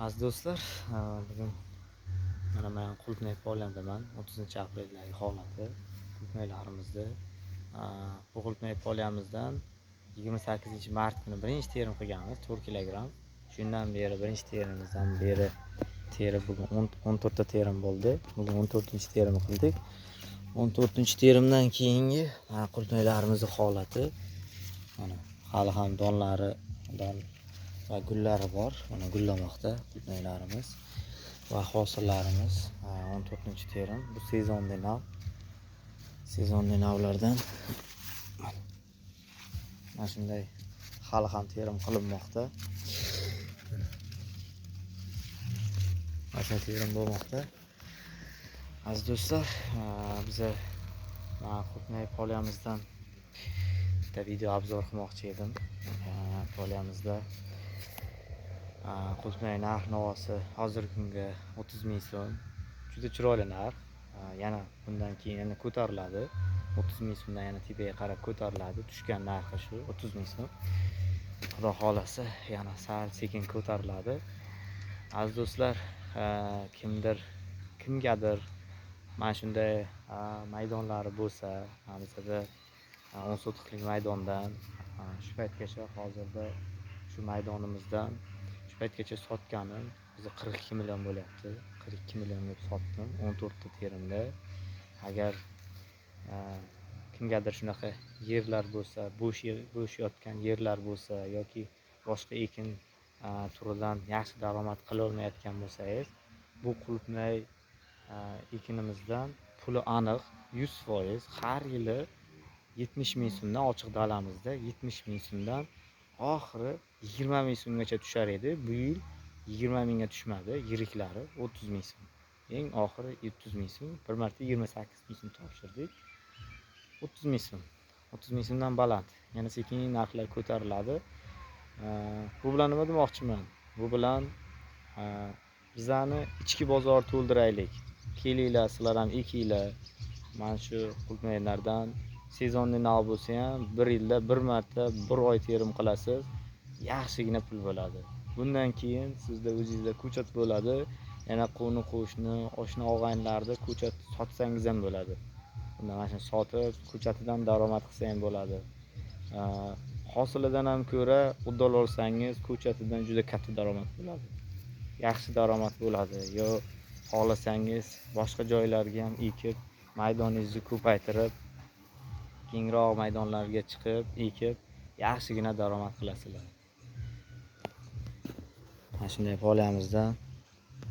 Aziz do'stlar, bugun mana men Qulupnay polyandaman. 30 apreldagi holati qulupnaylarimizda. Bu Qulupnay polyamizdan 28 mart kuni birinchi terim qilganmiz, 4 kilogramm. Shundan beri birinchi terimizdan beri teri bugun 14 ta terim bo'ldi. Bugun 14-terim qildik. 14-terimdan keyingi qulupnaylarimizning holati mana hali ham donlari va gullari bor. Mana gullamoqda qulupnaylarimiz va hosillarimiz. 14-terim bu sezonli navlardan mana shunday hali ham terim qilinmoqda. Mana terim bo'lmoqda. Aziz do'stlar, biza Qulupnay polyamizdan bitta video obzor qilmoqchi edim. Polyamizda qulupnay narx-navosi hozirgi kunga 30 ming so'm. Juda chiroyli narx. Yana bundan keyin yana ko'tariladi. 30 ming so'mdan yana tepaga qarab ko'tariladi. Tushgan narxi shu 30 ming so'm. Xudo xolasa yana sal sekin ko'tariladi. Aziz do'stlar, kimgadir mana shunday maydonlari bo'lsa, bizada 10 sotixlik maydondan shu paytgacha hozirda shu maydonimizdan shu paytgacha sotganim biza 42 million bo'lyapti. 42 millionga sotdim 14 ta terimda. Agar kimgadir shunaqa yerlar bo'lsa, bo'sh yotgan yerlar bo'lsa yoki boshqa ekin turidan yaxshi daromad qila olmayotgan bo'lsangiz, bu qulupnay ekinimizdan puli aniq 100%. Har yili 70 ming so'mdan ochiq dalamizda 70 ming so'mdan oxiri 20 ming so'mgacha tushar edi. Bu yil 20 mingga tushmadi, yiriklari 30 ming so'm. Eng oxiri 30 ming so'm. Bir marta 28 ming so'm topshirdik. 30 ming so'm. 30 ming so'mdan baland. Yana sekin narxlar ko'tariladi. Bu bilan nima demoqchiman? Bu bilan bizani ichki bozor to'ldiraylik. Kelinglar, sizlar ham ekinglar. Mana shu qulupnaylardan sezonli nav bo'lsa ham bir yilda bir marta bir oy terim qilasiz. Yaxshigina pul bo'ladi. Bundan keyin sizda o'zingizda ko'chat bo'ladi. Yana qo'ni-qo'shni, oshna og'aynilarda ko'chat sotsangiz ham bo'ladi. Bunda mana shuni sotib, ko'chatidan daromad qilsa ham bo'ladi. Hosilidan ham ko'ra uddal olsangiz, ko'chatidan juda katta daromad bo'ladi. Yaxshi daromad bo'ladi. Yo xohlasangiz boshqa joylarga ham ekib, maydoningizni ko'paytirib, kengroq maydonlarga chiqib, ekib, yaxshigina daromad qilasizlar. Mana shunday polyamizdan